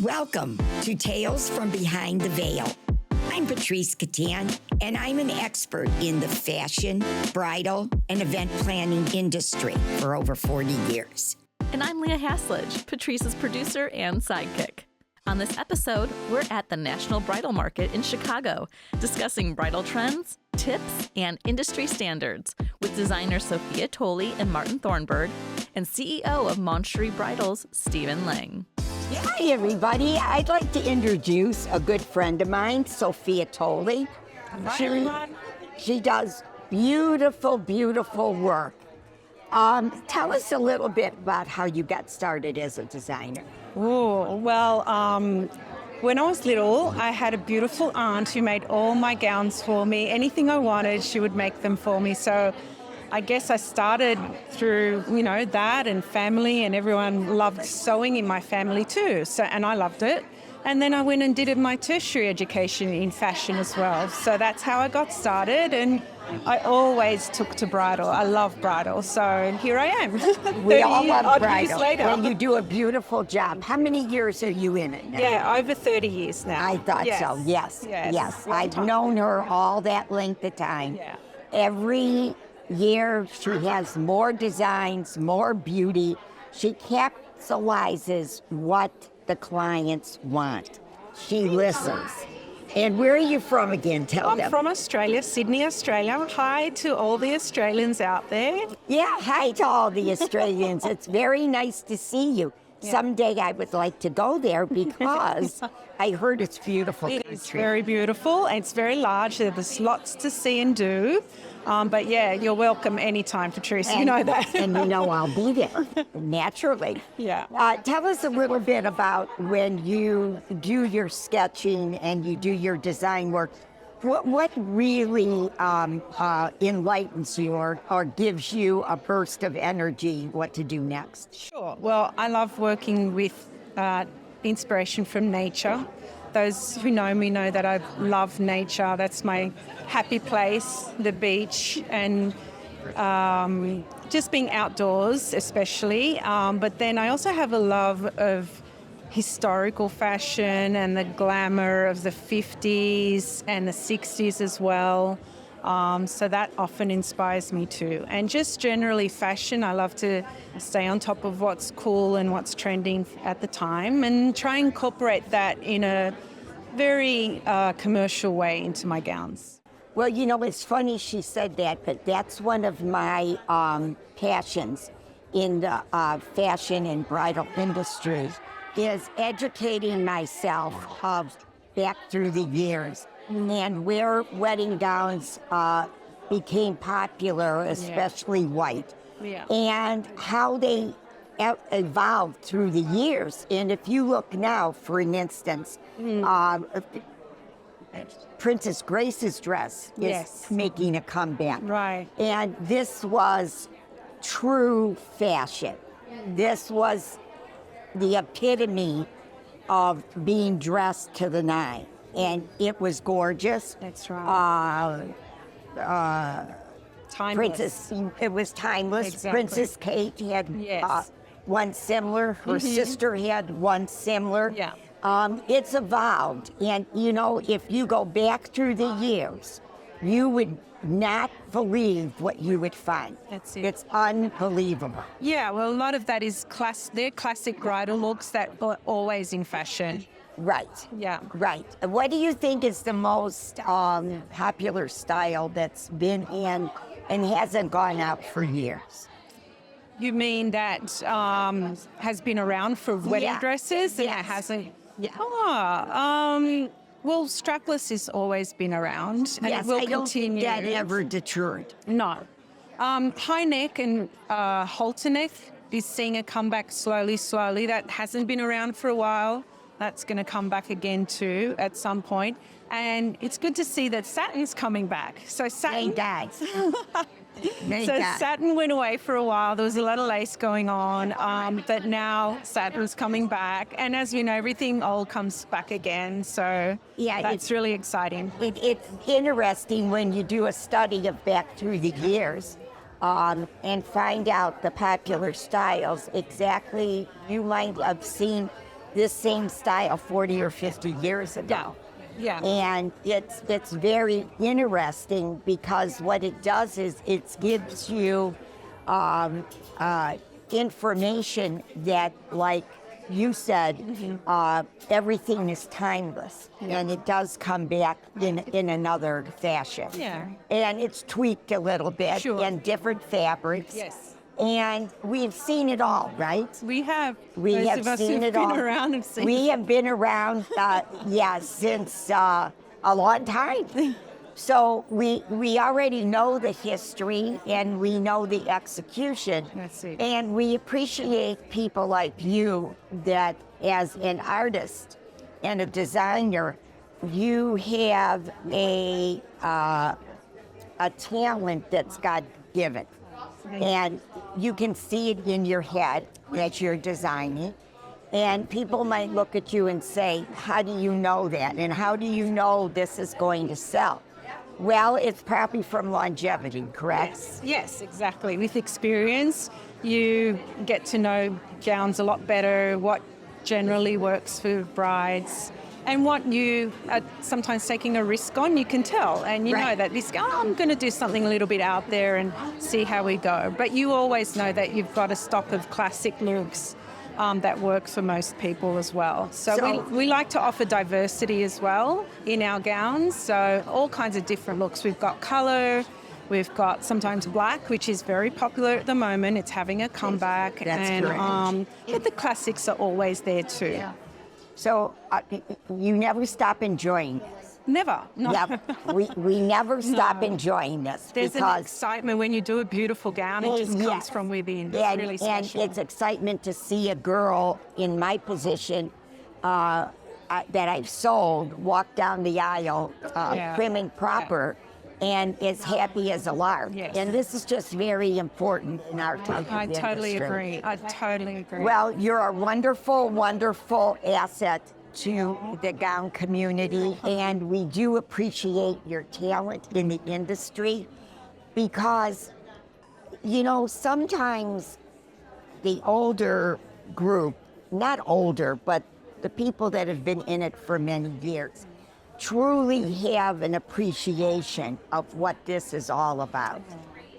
Welcome to Tales from Behind the Veil. I'm Patrice Catan, and I'm an expert in the fashion, bridal, and event planning industry for over 40 years. And I'm Leah Haslage, Patrice's producer and sidekick. On this episode, we're at the National Bridal Market in Chicago, discussing bridal trends, tips, and industry standards with designers Sophia Tolley and Martin Thornburg, and CEO of Moncherie Bridals, Stephen Lang. Hi, everybody. I'd like to introduce a good friend of mine, Sophia Tolley. She does beautiful, beautiful work. Tell us a little bit about how you got started as a designer. When I was little, I had a beautiful aunt who made all my gowns for me. Anything I wanted, she would make them for me. So I guess I started through, that and family, and everyone loved sewing in my family too. And I loved it. And then I went and did my tertiary education in fashion as well. So that's how I got started. And I always took to bridal. I love bridal. So here I am. We all love bridal. And you do a beautiful job. How many years are you in it now? Yeah, over 30 years now. I thought so. Yes. I've known her all that length of time. Yeah. Every year she has more designs, more beauty. She capsulizes what the clients want. She listens. And where are you from again? Tell them. I'm from Australia, Sydney, Australia. Hi to all the Australians out there. Yeah, hi to all the Australians. It's very nice to see you. Yeah. Someday I would like to go there because I heard it's beautiful. It is very beautiful, and it's very large. There's lots to see and do. But yeah, you're welcome anytime, Patrice. You know that. And I'll be there, naturally. Yeah. Tell us a little bit about when you do your sketching and you do your design work. What really enlightens you or gives you a burst of energy, what to do next? Sure. Well, I love working with inspiration from nature. Those who know me know that I love nature. That's my happy place, the beach, and just being outdoors especially. But then I also have a love of historical fashion and the glamour of the 50s and the 60s as well. So that often inspires me too. And just generally fashion, I love to stay on top of what's cool and what's trending at the time and try and incorporate that in a very commercial way into my gowns. Well, it's funny she said that, but that's one of my passions in the fashion and bridal industry is educating myself back through the years and where wedding gowns became popular, especially white, and how they evolved through the years. And if you look now, for an instance, Princess Grace's dress is making a comeback. Right. And this was true fashion. This was the epitome of being dressed to the nine. And it was gorgeous. That's right. Timeless. It was timeless. Exactly. Princess Kate had one similar. Her sister had one similar. Yeah. It's evolved. And, if you go back through the years, you would not believe what you would find. That's it. It's unbelievable. Yeah, well, a lot of that is they're classic bridal looks that are always in fashion. Right. Yeah. Right. What do you think is the most popular style that's been in and hasn't gone out for years? You mean that has been around for wedding dresses and it hasn't? Yeah. Well, strapless has always been around, and it will continue. That ever deterred. No. High neck and halter neck is seeing a comeback slowly. That hasn't been around for a while. That's going to come back again too at some point. And it's good to see that satin's coming back. So satin. Satin went away for a while. There was a lot of lace going on, but now satin's coming back. And as we know, everything old comes back again. So that's really exciting. It's interesting when you do a study of back through the years and find out the popular styles. Exactly, you might have seen this same style 40 or 50 years ago. Yeah. And it's very interesting because what it does is it gives you information that, like you said, everything is timeless, and it does come back in another fashion. Yeah. And it's tweaked a little bit Sure. in different fabrics. Yes. And we've seen it all, right? We have. We Those have of us seen who've it been all. around have seen We it. have been around, since a long time. So we already know the history and we know the execution. That's it. And we appreciate people like you that as an artist and a designer, you have a talent that's God-given. And you can see it in your head that you're designing. And people might look at you and say, how do you know that? And how do you know this is going to sell? Well, it's probably from longevity, correct? Yes, exactly. With experience, you get to know gowns a lot better, what generally works for brides, and what you are sometimes taking a risk on, you can tell. And you know Right. that this, I'm going to do something a little bit out there and see how we go. But you always know that you've got a stock of classic looks that work for most people as well. So we like to offer diversity as well in our gowns. So all kinds of different looks. We've got color, we've got sometimes black, which is very popular at the moment. It's having a comeback. That's and correct. But the classics are always there too. Yeah. So you never stop enjoying this. Never. No. Yeah, we never stop enjoying this. There's an because excitement when you do a beautiful gown. It just comes from within. It's and, really and special. it's excitement to see a girl in my position that I've sold walk down the aisle, prim and proper, and as happy as a lark. Yes. And this is just very important in our type of I industry. totally agree. I totally agree. Well, you're a wonderful, wonderful asset to the gown community, and we do appreciate your talent in the industry because, you know, sometimes the older group, not older, but the people that have been in it for many years, truly have an appreciation of what this is all about.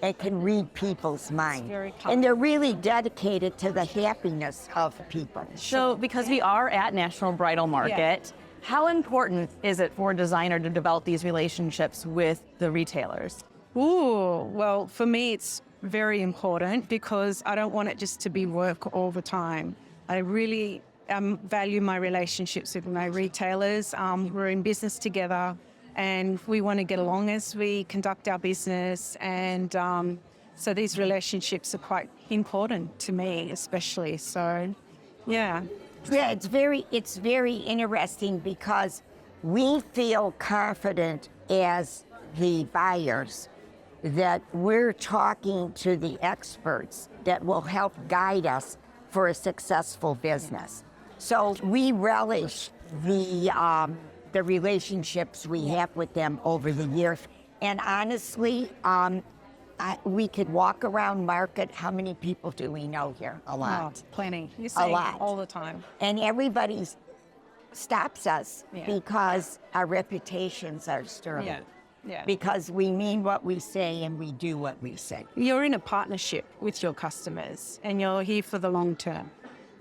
It can read people's minds. very And they're really dedicated to the happiness of people. So, because we are at National Bridal Market, how important is it for a designer to develop these relationships with the retailers? Ooh, well, for me, it's very important because I don't want it just to be work all the time. I really value my relationships with my retailers. We're in business together and we want to get along as we conduct our business. And so these relationships are quite important to me, especially. So, yeah. Yeah, it's very interesting because we feel confident as the buyers that we're talking to the experts that will help guide us for a successful business. So we relish the relationships we have with them over the years. And honestly, we could walk around market. How many people do we know here? A lot. Oh, plenty. You A see lot. all the time. And everybody stops us because our reputations are sterling. Yeah. Yeah. Because we mean what we say and we do what we say. You're in a partnership with your customers and you're here for the long term.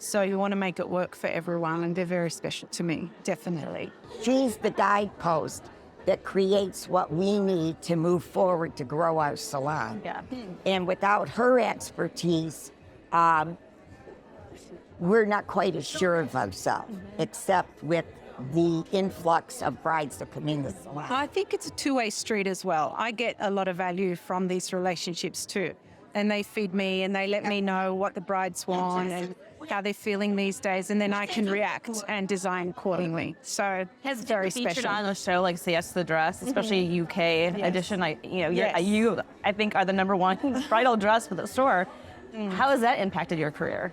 So you want to make it work for everyone, and they're very special to me, definitely. She's the guidepost that creates what we need to move forward to grow our salon. Yeah. And without her expertise, we're not quite as sure of ourselves, except with the influx of brides that come in the salon. I think it's a two-way street as well. I get a lot of value from these relationships too. And they feed me and they let me know what the brides want and how they're feeling these days. And then I can react and design accordingly. So it's very Featured special. on a show like Yes the Dress, especially UK edition. Yes. You I think are the #1 bridal dress for the store. How has that impacted your career?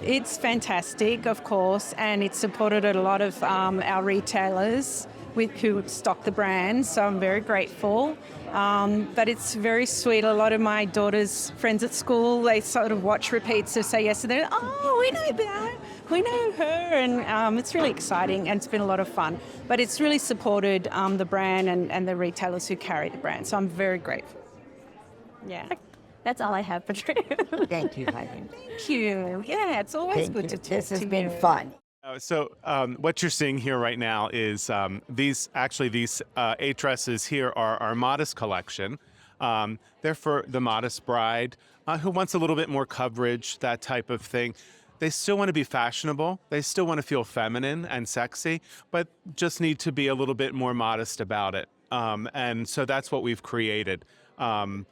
It's fantastic, of course, and it's supported a lot of our retailers. who stock the brand, so I'm very grateful. But it's very sweet. A lot of my daughter's friends at school, they sort of watch repeats to say yes, and they're, oh, we know that, we know her, and it's really exciting, and it's been a lot of fun. But it's really supported the brand and the retailers who carry the brand, so I'm very grateful. Yeah. That's all I have, Patrice. Thank you, honey. Thank you. Yeah, it's always good to talk This has to been you. fun. So what you're seeing here right now is these 8 dresses here are our Modest collection. They're for the modest bride who wants a little bit more coverage, that type of thing. They still want to be fashionable. They still want to feel feminine and sexy, but just need to be a little bit more modest about it. And so that's what we've created. And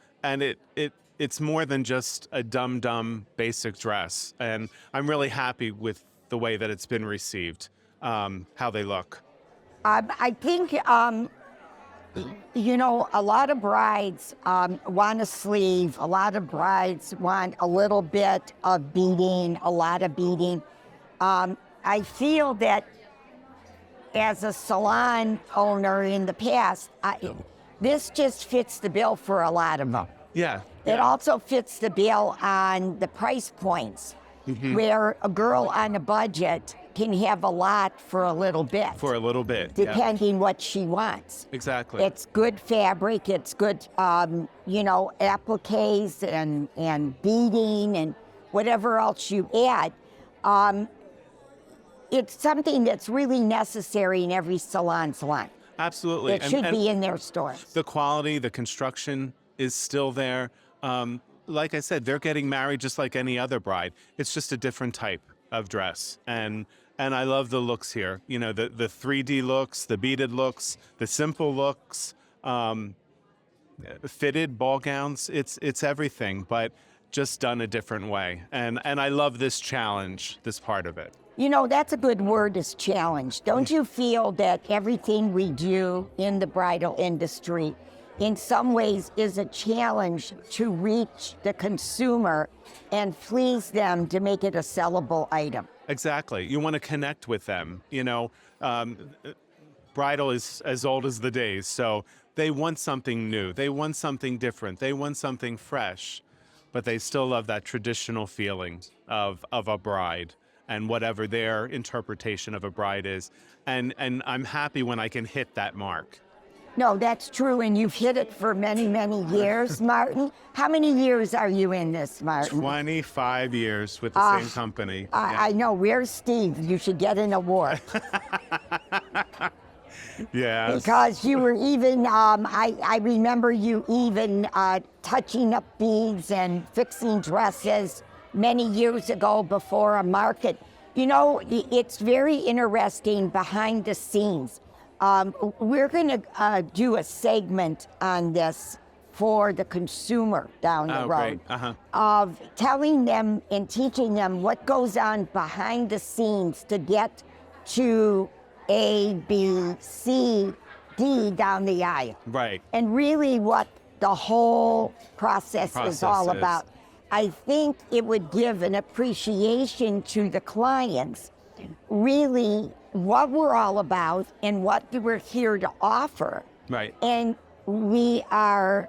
it's more than just a dumb basic dress. And I'm really happy with the way that it's been received, how they look. I think, a lot of brides want a sleeve. A lot of brides want a little bit of beading, a lot of beading. I feel that as a salon owner in the past, this just fits the bill for a lot of them. Yeah. It also fits the bill on the price points, where a girl on a budget can have a lot for a little bit. For a little bit. Depending what she wants. Exactly. It's good fabric, it's good, appliques and beading and whatever else you add. It's something that's really necessary in every salon. Absolutely. It should be in their stores. The quality, the construction is still there. Like I said, they're getting married just like any other bride. It's just a different type of dress. And I love the looks here. The 3D looks, the beaded looks, the simple looks, fitted ball gowns. It's everything, but just done a different way. And I love this challenge, this part of it. That's a good word, is challenge. Don't you feel that everything we do in the bridal industry in some ways is a challenge to reach the consumer and please them to make it a sellable item? Exactly. You want to connect with them. Bridal is as old as the days, so they want something new. They want something different. They want something fresh, but they still love that traditional feeling of a bride and whatever their interpretation of a bride is. And I'm happy when I can hit that mark. No, that's true, and you've hit it for many, many years, Martin. How many years are you in this, Martin? 25 years with the same company. I know. Where's Steve? You should get an award. Yes. Because you were even, I remember you even touching up beads and fixing dresses many years ago before a market. It's very interesting behind the scenes. We're going to do a segment on this for the consumer down the road, of telling them and teaching them what goes on behind the scenes to get to A, B, C, D down the aisle. Right. And really what the whole process is all about. I think it would give an appreciation to the clients, really what we're all about and what we're here to offer. Right. And we are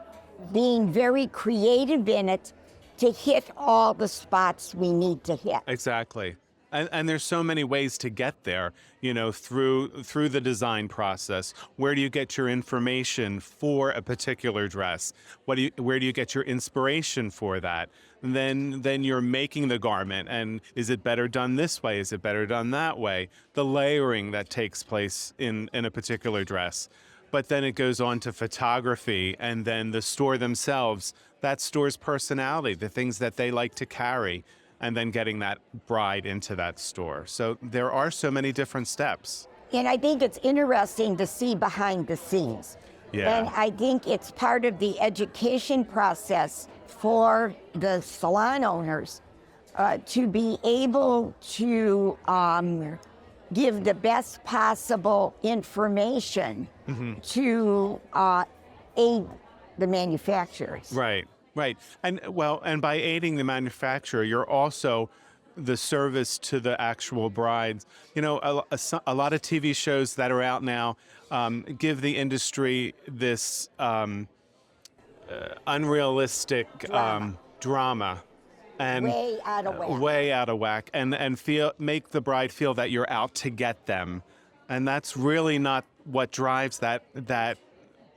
being very creative in it to hit all the spots we need to hit. Exactly. And there's so many ways to get there, through the design process. Where do you get your information for a particular dress? Where do you get your inspiration for that? And then you're making the garment, and is it better done this way? Is it better done that way? The layering that takes place in a particular dress. But then it goes on to photography, and then the store themselves, that store's personality, the things that they like to carry, and then getting that bride into that store. So there are so many different steps. And I think it's interesting to see behind the scenes. Yeah. And I think it's part of the education process for the salon owners to be able to give the best possible information to aid the manufacturers. Right. And by aiding the manufacturer, you're also the service to the actual brides. You know, a lot of TV shows that are out now give the industry this unrealistic drama. And Way out of whack. way out of whack, and make the bride feel that you're out to get them, and that's really not what drives that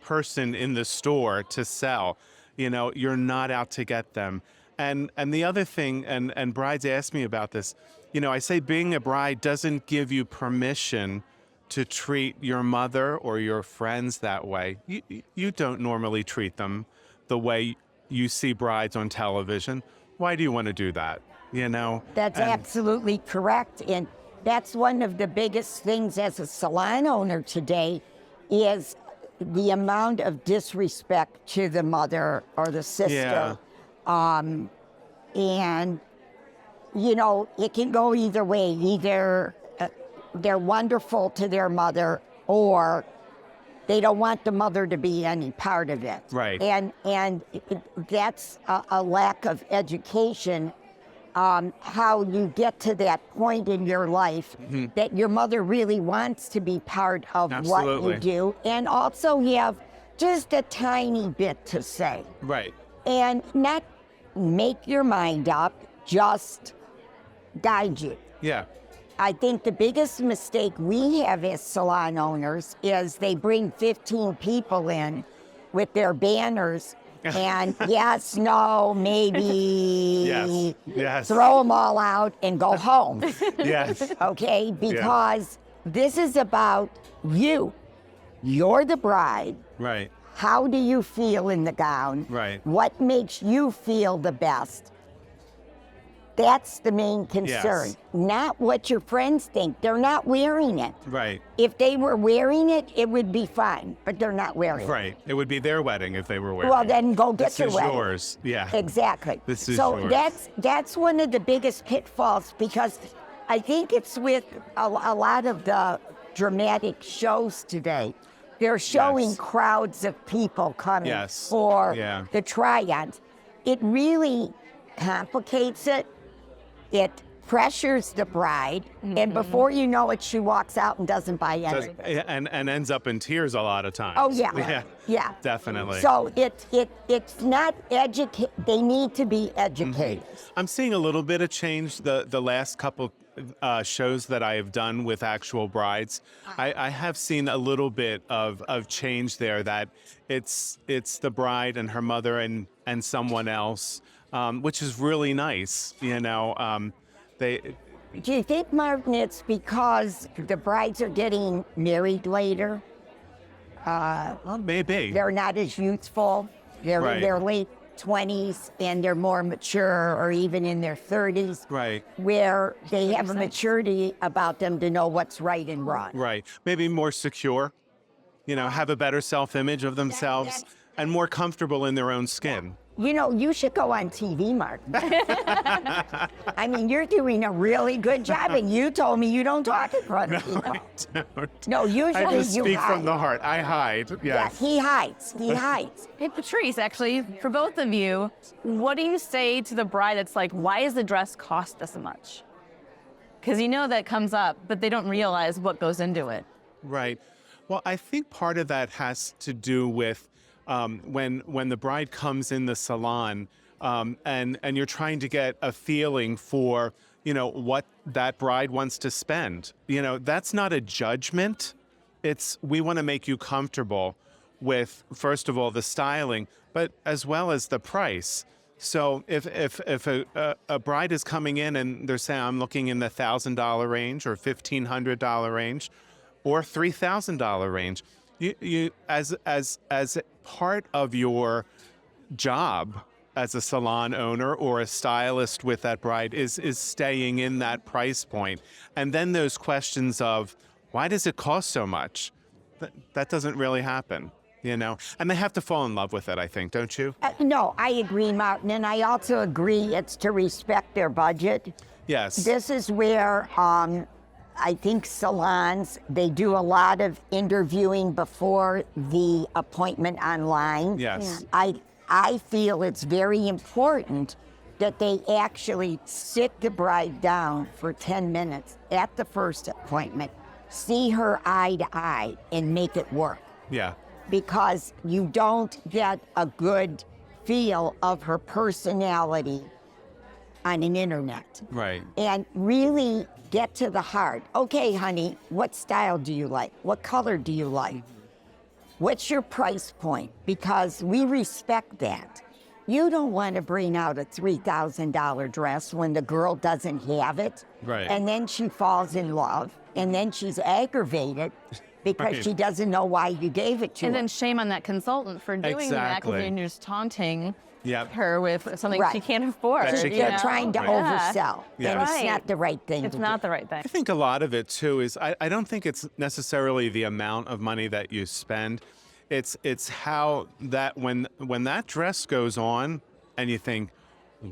person in the store to sell. You know, you're not out to get them. And the other thing, and brides ask me about this, you know, I say being a bride doesn't give you permission to treat your mother or your friends that way. You don't normally treat them the way you see brides on television. Why do you want to do that? You know? That's absolutely correct. And that's one of the biggest things as a salon owner today is the amount of disrespect to the mother or the sister. Yeah. And, you know, it can go either way. Either they're wonderful to their mother or they don't want the mother to be any part of it. Right. And that's a lack of education, how you get to that point in your life that your mother really wants to be part of Absolutely. what you do. And also have just a tiny bit to say. Right. And not make your mind up, just guide you. Yeah. I think the biggest mistake we have as salon owners is they bring 15 people in with their banners and yes, no, maybe, Yes. throw them all out and go home. Yes. Okay, because this is about you. You're the bride. Right. How do you feel in the gown? Right. What makes you feel the best? That's the main concern, Yes. not what your friends think. They're not wearing it. Right. If they were wearing it, it would be fine, but they're not wearing it. Right. It would be their wedding if they were wearing Well, it. then go get This your is wedding. yours. Yeah. Exactly. This is so yours. that's one of the biggest pitfalls because I think it's with a lot of the dramatic shows today. They're showing Yes. crowds of people coming Yes. for Yeah. the try-ons. It really complicates it. It pressures the bride, and before you know it, she walks out and doesn't buy anything. And ends up in tears a lot of times. Oh yeah, Yeah. yeah. Definitely. So it's not educate. They need to be educated. I'm seeing a little bit of change the last couple shows that I have done with actual brides. I have seen a little bit of change there, that it's the bride and her mother and someone else, which is really nice. You know, they. Do you think, Martin, it's because the brides are getting married later? Well, maybe. They're not as youthful. They're Right. in their late 20s and they're more mature, or even in their 30s. Right. Where they have a maturity about them to know what's right and wrong. Right. Maybe more secure. You know, have a better self-image of themselves and more comfortable in their own skin. You know, you should go on TV, Martin. I mean, you're doing a really good job, and you told me you don't talk in front of people. I don't. No, usually I just you speak hide. from the heart. I hide. Yeah, Yes. he hides. He hides. Hey, Patrice, actually, for both of you, what do you say to the bride that's like, why does the dress cost this much? Because you know that comes up, but they don't realize what goes into it. Right. Well, I think part of that has to do with when the bride comes in the salon and you're trying to get a feeling for, you know, what that bride wants to spend. You know, that's not a judgment. It's, we want to make you comfortable with, first of all, the styling, but as well as the price. So if a bride is coming in and they're saying, I'm looking in the $1,000 range or $1,500 range or $3,000 range, you as part of your job as a salon owner or a stylist with that bride is staying in that price point. And then those questions of, why does it cost so much? That doesn't really happen, you know? And they have to fall in love with it, I think, don't you? No, I agree, Martin, and I also agree it's to respect their budget. Yes. This is where I think salons, they do a lot of interviewing before the appointment online. Yes. I feel it's very important that they actually sit the bride down for 10 minutes at the first appointment, see her eye to eye, and make it work. Yeah. Because you don't get a good feel of her personality on an internet. Right. And really get to the heart. Okay, honey, what style do you like? What color do you like? What's your price point? Because we respect that. You don't want to bring out a $3,000 dress when the girl doesn't have it. Right. And then she falls in love, and then she's aggravated because Right. she doesn't know why you gave it to And her. then shame on that consultant for doing that, Exactly. because you're just taunting Yep. her with something Right. she can't afford. That she you They're can't. know? trying to Right. oversell, Yeah. and it's Right. not the right thing It's to not do. the right thing. I think a lot of it too is I don't think it's necessarily the amount of money that you spend. It's how that when that dress goes on and you think,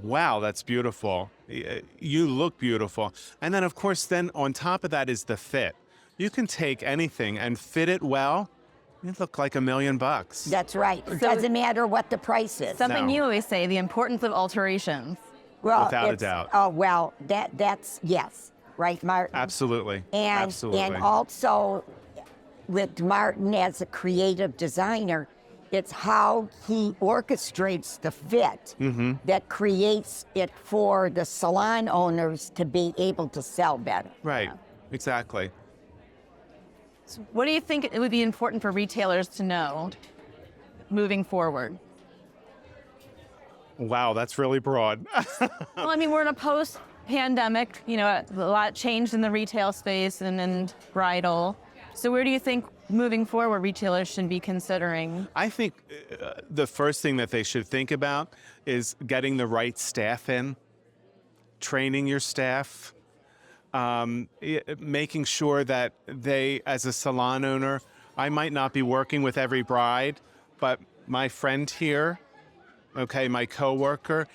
wow, that's beautiful. You look beautiful. And then of course then on top of that is the fit. You can take anything and fit it well. You look like $1 million. That's right. It doesn't matter what the price is. Something No. you always say, the importance of alterations. Well, Without a it's- doubt. Oh, well, that's yes. Right, Martin? Absolutely. And Absolutely. also with Martin as a creative designer, it's how he orchestrates the fit Mm-hmm. that creates it for the salon owners to be able to sell better. Right. Exactly. What do you think it would be important for retailers to know moving forward? Wow, that's really broad. Well, I mean, we're in a post-pandemic, you know, a lot changed in the retail space and in bridal. So where do you think moving forward retailers should be considering? I think the first thing that they should think about is getting the right staff in, training your staff, making sure that they, as a salon owner, I might not be working with every bride, but my friend here, okay, my coworker,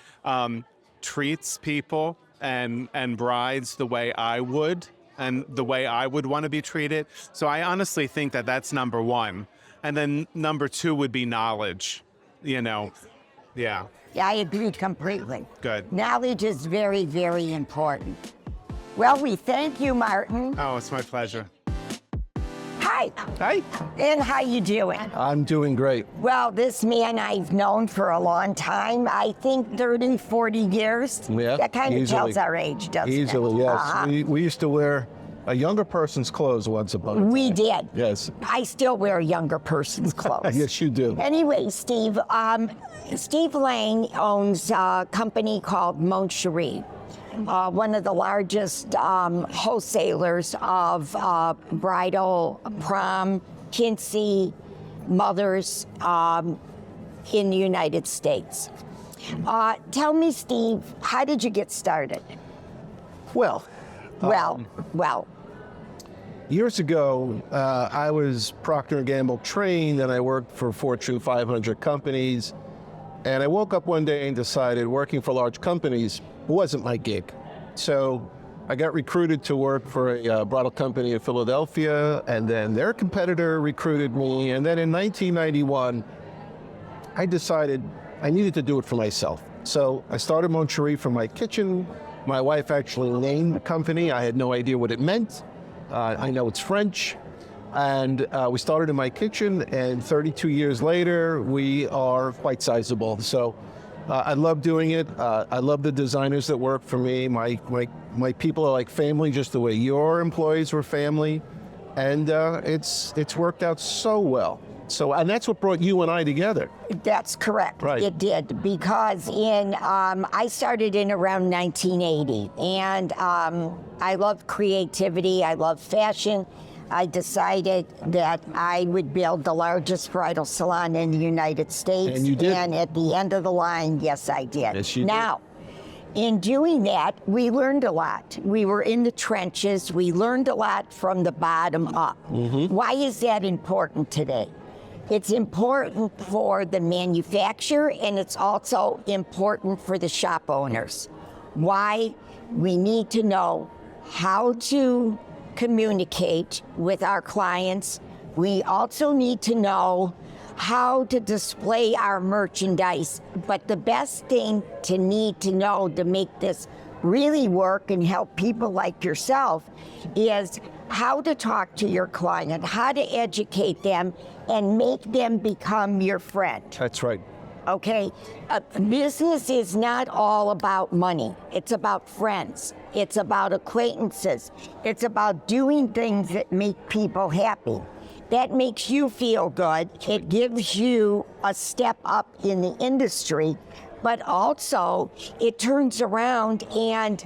treats people and brides the way I would and the way I would want to be treated. So I honestly think that that's number one. And then number two would be knowledge, you know. Yeah, Yeah, I agree completely. good. Knowledge is very, very important. Well, we thank you, Martin. Oh, it's my pleasure. Hi, Hi. and how you doing? I'm doing great. Well, this man I've known for a long time, I think 30, 40 years. Yeah, That kind of easily. tells our age, doesn't it? Easily, yes. Uh-huh. We used to wear a younger person's clothes once upon a time. We did. Yes. I still wear a younger person's clothes. Yes, you do. Anyway, Steve, Steve Lang owns a company called Moncherie, one of the largest wholesalers of bridal, prom, kinsey, mothers in the United States. Tell me, Steve, how did you get started? Well, Well, years ago, I was Procter & Gamble trained, and I worked for Fortune 500 companies. And I woke up one day and decided working for large companies wasn't my gig. So I got recruited to work for a bridal company in Philadelphia, and then their competitor recruited me. And then in 1991, I decided I needed to do it for myself. So I started Moncherie from my kitchen. My wife actually named the company. I had no idea what it meant. I know it's French. And we started in my kitchen, and 32 years later, we are quite sizable. So I love doing it. I love the designers that work for me. My people are like family, just the way your employees were family. And it's worked out so well. So, and that's what brought you and I together. that's correct. Right. It did, because I started in around 1980, and I love creativity. I love fashion. I decided that I would build the largest bridal salon in the United States. And you did. And at the end of the line, yes, I did. Yes, you did. Now, in doing that, we learned a lot. We were in the trenches. We learned a lot from the bottom up. Mm-hmm. Why is that important today? It's important for the manufacturer, and it's also important for the shop owners. Why? We need to know how to communicate with our clients. We also need to know how to display our merchandise. But the best thing to need to know to make this really work and help people like yourself is how to talk to your client, how to educate them and make them become your friend. That's right. Okay, business is not all about money. It's about friends. It's about acquaintances. It's about doing things that make people happy. That makes you feel good. It gives you a step up in the industry, but also it turns around and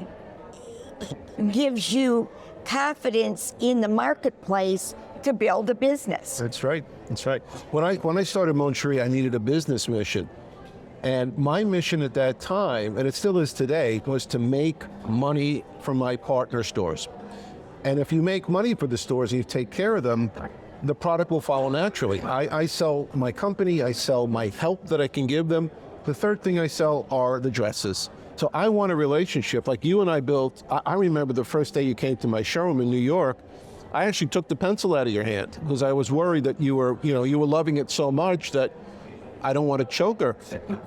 gives you confidence in the marketplace to build a business. That's right. That's right. When I started Moncherie, I needed a business mission. And my mission at that time, and it still is today, was to make money from my partner stores. And if you make money for the stores and you take care of them, the product will follow naturally. I sell my company, I sell my help that I can give them. The third thing I sell are the dresses. So I want a relationship like you and I built. I remember the first day you came to my showroom in New York, I actually took the pencil out of your hand because I was worried that you were loving it so much that I don't want to choke her.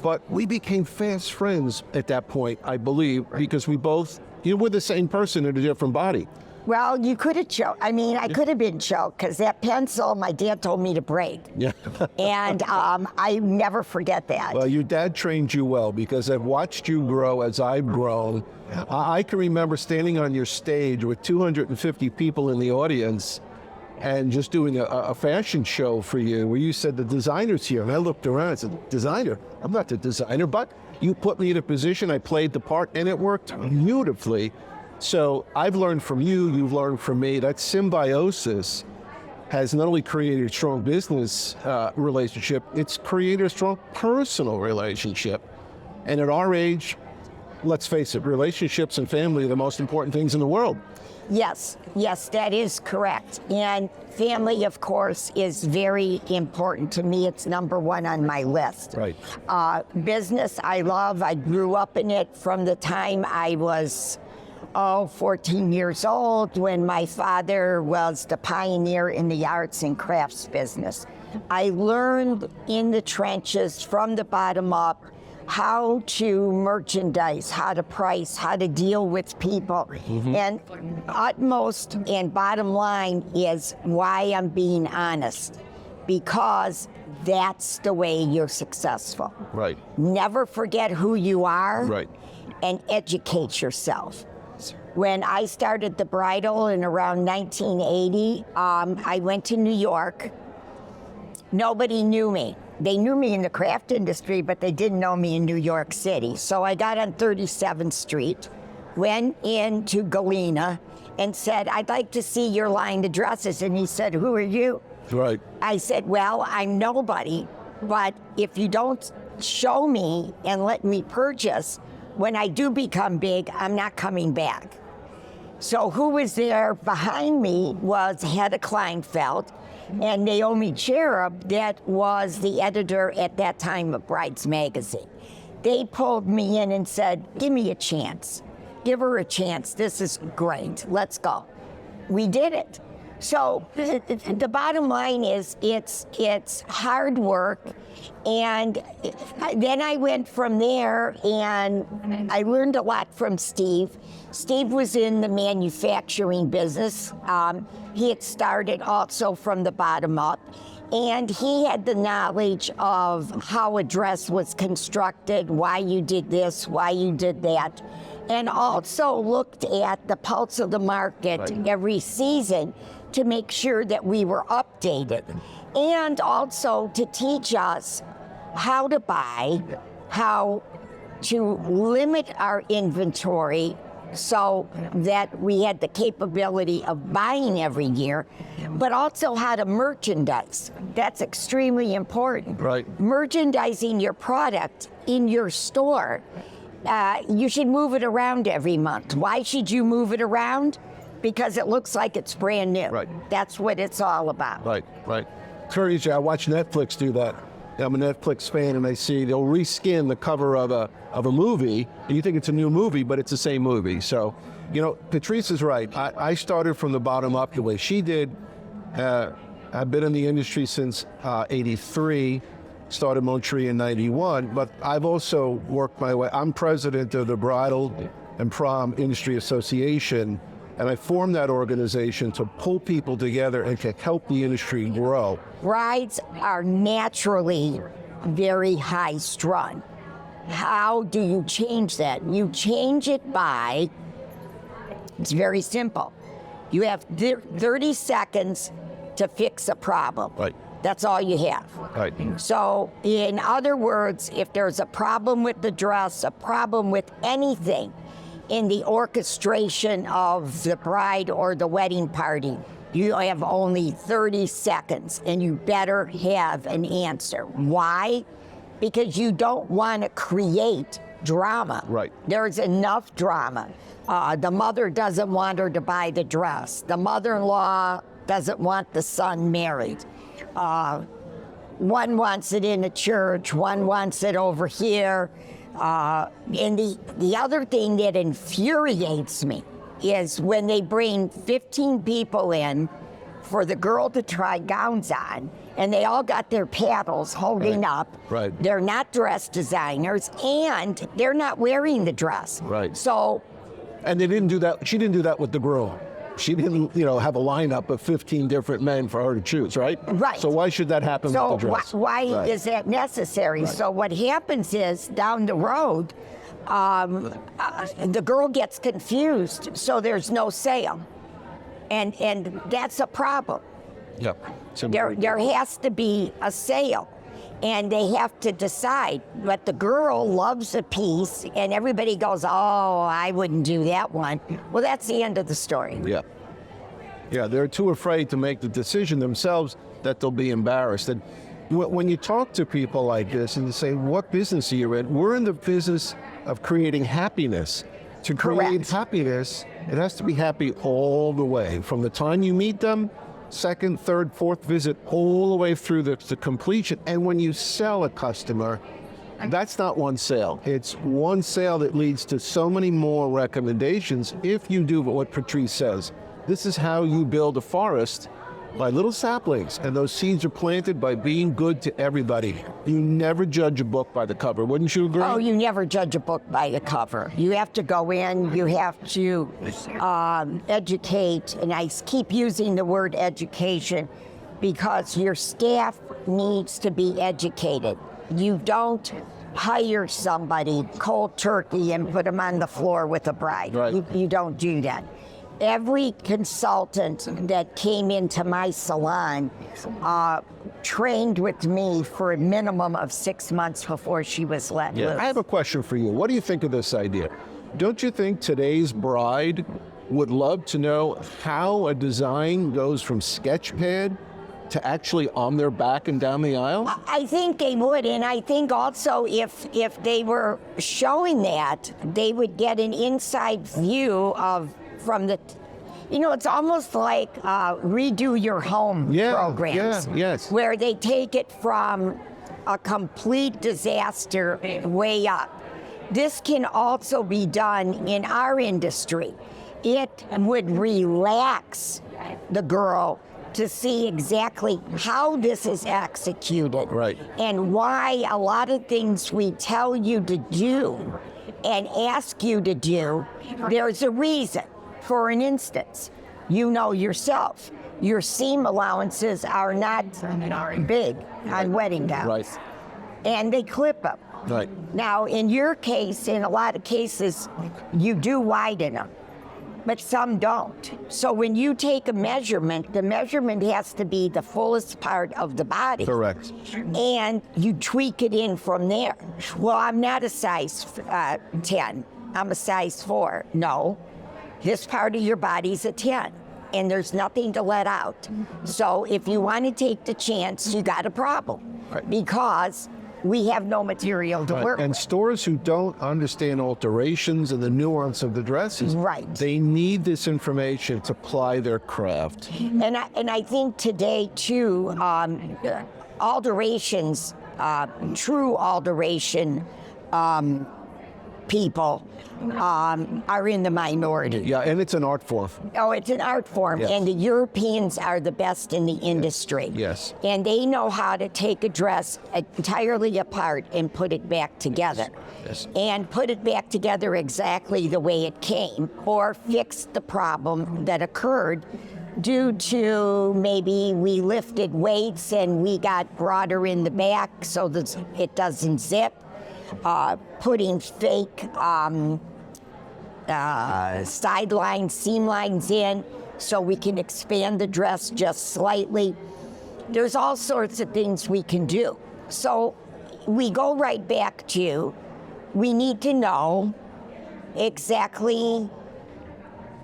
But we became fast friends at that point, I believe, because we both, we're the same person in a different body. Well, you could have choked. I mean, I could have been choked because that pencil, my dad told me to break. Yeah. And I never forget that. Well, your dad trained you well because I've watched you grow as I've grown. I can remember standing on your stage with 250 people in the audience and just doing a fashion show for you where you said the designer's here. And I looked around and said, designer? I'm not the designer, but you put me in a position, I played the part, and it worked beautifully. So I've learned from you, you've learned from me. That symbiosis has not only created a strong business relationship, it's created a strong personal relationship. And at our age, let's face it, relationships and family are the most important things in the world. Yes, that is correct. And family, of course, is very important to me. It's number one on my list. Right. Business, I love. I grew up in it from the time I was 14 years old when my father was the pioneer in the arts and crafts business. I learned in the trenches from the bottom up how to merchandise, how to price, how to deal with people. Mm-hmm. And utmost and bottom line is why I'm being honest, because that's the way you're successful. Right. Never forget who you are. Right. And educate yourself. When I started the Bridal in around 1980, I went to New York. Nobody knew me. They knew me in the craft industry, but they didn't know me in New York City. So I got on 37th Street, went into Galena, and said, I'd like to see your line of dresses. And he said, who are you? Right. I said, well, I'm nobody, but if you don't show me and let me purchase, when I do become big, I'm not coming back. So who was there behind me was Hedda Kleinfeld and Naomi Cherub, that was the editor at that time of Brides Magazine. They pulled me in and said, give me a chance. Give her a chance. This is great. Let's go. We did it. So the bottom line is it's hard work. And then I went from there and I learned a lot from Steve. Steve was in the manufacturing business. He had started also from the bottom up. And he had the knowledge of how a dress was constructed, why you did this, why you did that. And also looked at the pulse of the market every season to make sure that we were updated. And also to teach us how to buy, how to limit our inventory so that we had the capability of buying every year, but also how to merchandise. That's extremely important. Right. Merchandising your product in your store. You should move it around every month. Why should you move it around? Because it looks like it's brand new. Right. That's what it's all about. Right. It's very easy. I watch Netflix do that. I'm a Netflix fan, and I see they'll reskin the cover of a movie, and you think it's a new movie, but it's the same movie. So, Patrice is right. I started from the bottom up the way she did. I've been in the industry since 83, started Montreal in 91, but I've also worked my way. I'm president of the Bridal and Prom Industry Association, and I formed that organization to pull people together and to help the industry grow. Brides are naturally very high strung. How do you change that? You change it by, it's very simple. You have 30 seconds to fix a problem. Right. That's all you have. Right. So, in other words, if there's a problem with the dress, a problem with anything in the orchestration of the bride or the wedding party, you have only 30 seconds and you better have an answer. Why? Because you don't want to create drama. Right. There's enough drama. The mother doesn't want her to buy the dress. The mother-in-law doesn't want the son married. One wants it in a church, one wants it over here. And the other thing that infuriates me is when they bring 15 people in for the girl to try gowns on, and they all got their paddles holding up. Right. They're not dress designers, and they're not wearing the dress. Right. So, And they didn't do that. She didn't do that with the girl. She didn't, have a lineup of 15 different men for her to choose, right? Right. So why should that happen so with the dress? why Right. is that necessary? Right. So what happens is down the road, the girl gets confused, so there's no sale, and that's a problem. Yep. There has to be a sale, and they have to decide. But the girl loves a piece, and everybody goes, "Oh, I wouldn't do that one." Well, that's the end of the story. Yeah. Yeah, they're too afraid to make the decision themselves that they'll be embarrassed. And when you talk to people like this and you say, what business are you in? We're in the business of creating happiness. To create Correct. happiness, it has to be happy all the way. From the time you meet them, second, third, fourth visit, all the way through the completion. And when you sell a customer, that's not one sale. It's one sale that leads to so many more recommendations if you do what Patrice says. This is how you build a forest by little saplings, and those seeds are planted by being good to everybody. You never judge a book by the cover, wouldn't you agree? Oh, you never judge a book by the cover. You have to go in, you have to educate, and I keep using the word education because your staff needs to be educated. You don't hire somebody cold turkey and put them on the floor with a bride. Right. You don't do that. Every consultant that came into my salon trained with me for a minimum of 6 months before she was let loose. I have a question for you. What do you think of this idea? Don't you think today's bride would love to know how a design goes from sketch pad to actually on their back and down the aisle? I think they would, and I think also if they were showing that, they would get an inside view from the, it's almost like redo your home programs. Yes. Where they take it from a complete disaster way up. This can also be done in our industry. It would relax the girl to see exactly how this is executed. Right. And why a lot of things we tell you to do and ask you to do, there's a reason. For an instance, you know yourself, your seam allowances are not big on wedding gowns. Right. And they clip them. Right. Now, in your case, in a lot of cases, you do widen them, but some don't. So when you take a measurement, the measurement has to be the fullest part of the body. Correct. And you tweak it in from there. Well, I'm not a size 10. I'm a size 4. No. This part of your body's a 10, and there's nothing to let out. So if you want to take the chance, you got a problem. Right. Because we have no material to work And with. stores who don't understand alterations and the nuance of the dresses, Right. they need this information to ply their craft. And I think today, too, alterations, true alteration, people are in the minority. Yeah, and it's an art form. Oh, it's an art form, Yes. and the Europeans are the best in the industry. Yes. And they know how to take a dress entirely apart and put it back together. Yes. And put it back together exactly the way it came, or fix the problem that occurred due to maybe we lifted weights and we got broader in the back so that it doesn't zip. Putting fake sideline seam lines in so we can expand the dress just slightly. There's all sorts of things we can do. So we go right back to, we need to know exactly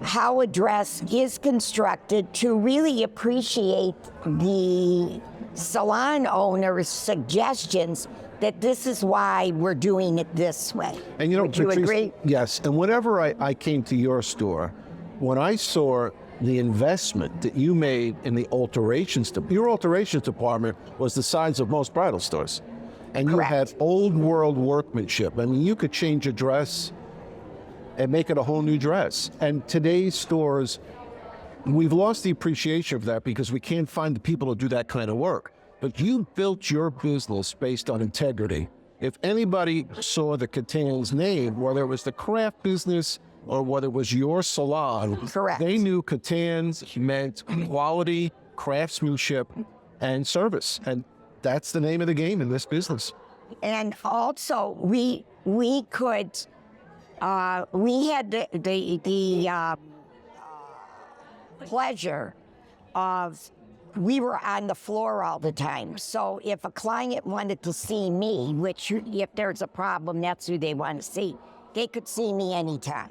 how a dress is constructed to really appreciate the salon owner's suggestions that this is why we're doing it this way. And you know, Would you Patrice, agree? Yes, and whenever I came to your store, when I saw the investment that you made in the alterations, your alterations department was the size of most bridal stores. And you Correct. had old world workmanship. I mean, you could change a dress and make it a whole new dress. And today's stores, we've lost the appreciation of that because we can't find the people to do that kind of work. But you built your business based on integrity. If anybody saw the Catan's name, whether it was the craft business or whether it was your salon, Correct. they knew Catan's meant quality, craftsmanship, and service. And that's the name of the game in this business. And also, we could, we had the pleasure of, we were on the floor all the time. So if a client wanted to see me, which if there's a problem, that's who they want to see, they could see me anytime.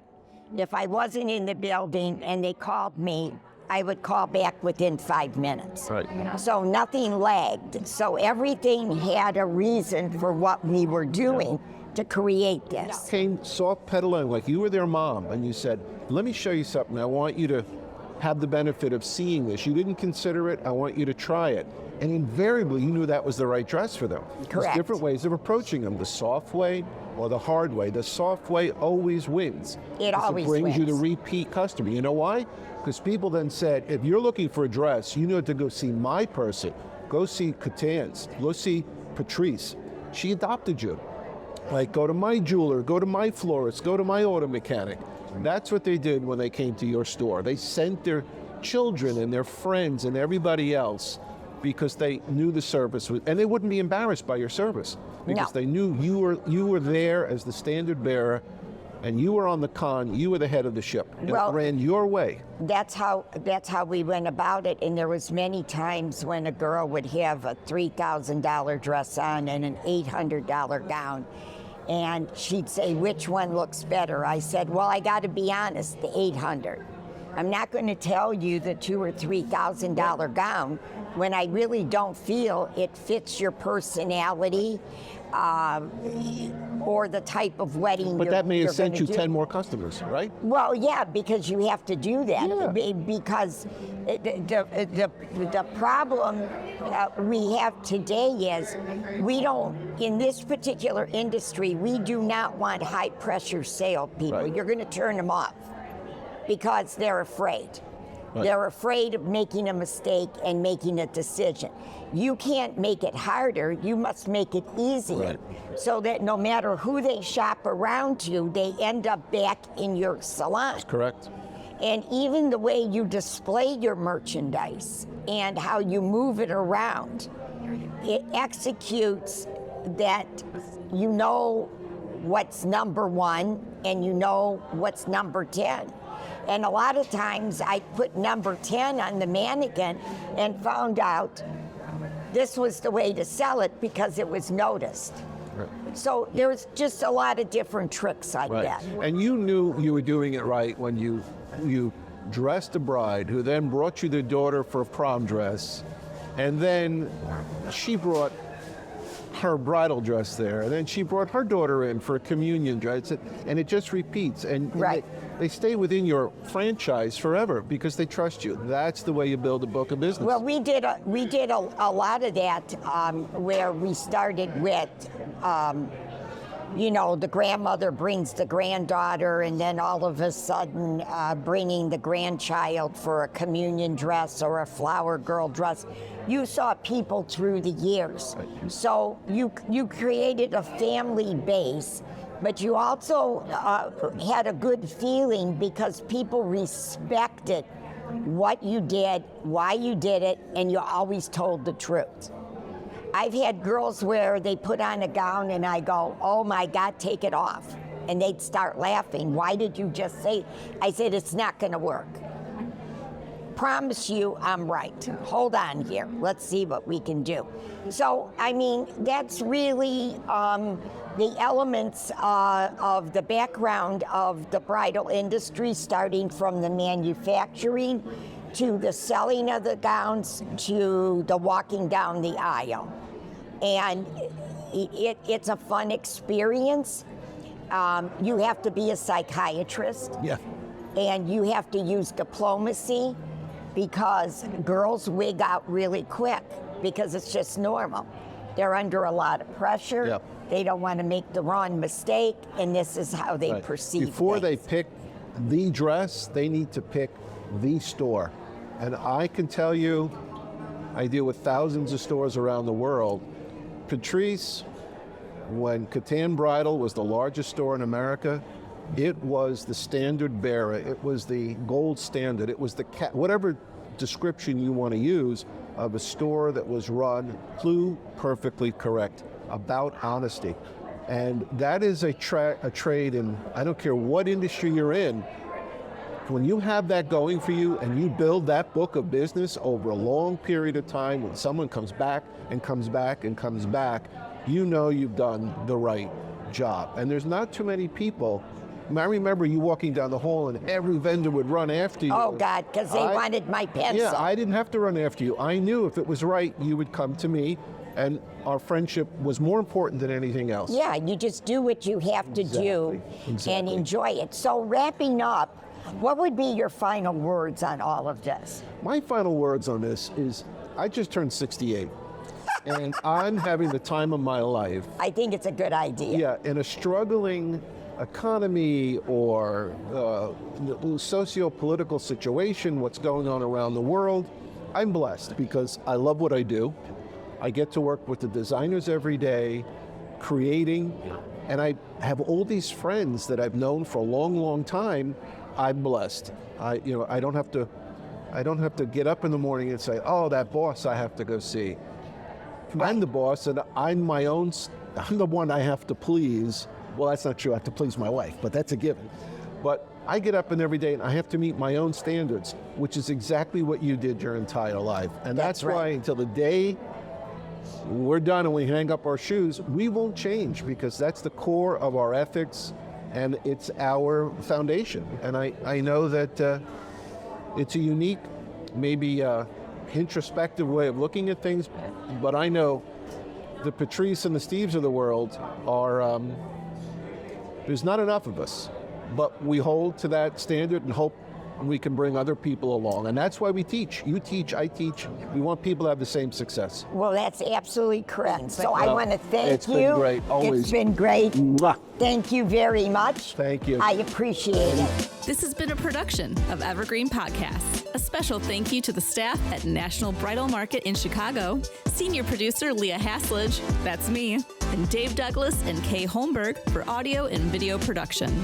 If I wasn't in the building and they called me, I would call back within 5 minutes. Right. So nothing lagged. So everything had a reason for what we were doing to create this. Came soft pedaling like you were their mom and you said, let me show you something. I want you to have the benefit of seeing this. You didn't consider it. I want you to try it. And invariably, you knew that was the right dress for them. Correct. There's different ways of approaching them, the soft way or the hard way. The soft way always wins. It always brings you the wins. repeat customer. You know why? Because people then said, if you're looking for a dress, you need to go see my person. Go see Catan's. Go see Patrice. She adopted you. Like, go to my jeweler, go to my florist, go to my auto mechanic. That's what they did when they came to your store. They sent their children and their friends and everybody else because they knew the service was, and they wouldn't be embarrassed by your service because No. they knew you were there as the standard bearer, and you were on the con. You were the head of the ship. And Well, it ran your way. That's how we went about it. And there was many times when a girl would have a $3,000 dress on and an $800 gown. And she'd say, which one looks better? I said, well, I got to be honest, the 800. I'm not going to tell you the $2,000 or $3,000 gown when I really don't feel it fits your personality or the type of wedding But that may have you're sent gonna you do. 10 more customers, right? Well, yeah, because you have to do that. Yeah. Because the problem we have today is we don't, in this particular industry, we do not want high pressure salespeople. Right. You're going to turn them off because they're afraid. Right. They're afraid of making a mistake and making a decision. You can't make it harder, you must make it easier. Right. So that no matter who they shop around you, they end up back in your salon. Correct. And even the way you display your merchandise and how you move it around, it executes that you know what's number 1 and you know what's number 10. And a lot of times I put number 10 on the mannequin and found out this was the way to sell it because it was noticed. Right. So there's just a lot of different tricks like Right. that. And you knew you were doing it right when you dressed a bride who then brought you the daughter for a prom dress, and then she brought her bridal dress there, and then she brought her daughter in for a communion dress, and it just repeats. And Right. they stay within your franchise forever because they trust you. That's the way you build a book of business. Well, we did a lot of that where we started with you know, the grandmother brings the granddaughter, and then all of a sudden bringing the grandchild for a communion dress or a flower girl dress. You saw people through the years. So you created a family base, but you also had a good feeling because people respected what you did, why you did it, and you always told the truth. I've had girls where they put on a gown and I go, oh my God, take it off. And they'd start laughing. Why did you just say? I said, it's not gonna work. Promise you I'm right. Hold on here. Let's see what we can do. So, I mean, that's really the elements of the background of the bridal industry, starting from the manufacturing to the selling of the gowns to the walking down the aisle. And it's a fun experience. You have to be a psychiatrist. Yeah. And you have to use diplomacy, because girls wig out really quick because it's just normal. They're under a lot of pressure. Yep. They don't want to make the wrong mistake, and this is how they Right. perceive Before they things. pick the dress, they need to pick the store. And I can tell you, I deal with thousands of stores around the world. Patrice, when Catan Bridal was the largest store in America, it was the standard bearer. It was the gold standard. It was the whatever description you want to use of a store that was run perfectly correct, about honesty. And that is a trade in, I don't care what industry you're in, when you have that going for you and you build that book of business over a long period of time, when someone comes back and comes back and comes back, you know you've done the right job. And there's not too many people. I remember you walking down the hall and every vendor would run after you. Oh God, because they wanted my pencil. Yeah, I didn't have to run after you. I knew if it was right, you would come to me, and our friendship was more important than anything else. Yeah, you just do what you have to do and enjoy it. So wrapping up, what would be your final words on all of this? My final words on this is, I just turned 68. And I'm having the time of my life. I think it's a good idea. Yeah, in a struggling economy or socio-political situation, what's going on around the world, I'm blessed because I love what I do. I get to work with the designers every day, creating, and I have all these friends that I've known for a long, long time. I'm blessed. I don't have to get up in the morning and say, oh, that boss I have to go see. I'm the boss, and I'm the one I have to please. Well, that's not true. I have to please my wife, but that's a given. But I get up every day and I have to meet my own standards, which is exactly what you did your entire life. And that's why until the day we're done and we hang up our shoes, we won't change, because that's the core of our ethics and it's our foundation. And I know that it's a unique, maybe introspective way of looking at things, but I know the Patrice and the Steves of the world are, there's not enough of us, but we hold to that standard and hope we can bring other people along. And that's why we teach. You teach, I teach. We want people to have the same success. Well, that's absolutely correct. So I want to thank it's you. It's been great, always. It's been great. Mwah. Thank you very much. Thank you. I appreciate it. This has been a production of Evergreen Podcasts. A special thank you to the staff at National Bridal Market in Chicago, senior producer Leah Haslage, that's me, and Dave Douglas and Kay Holmberg for audio and video production.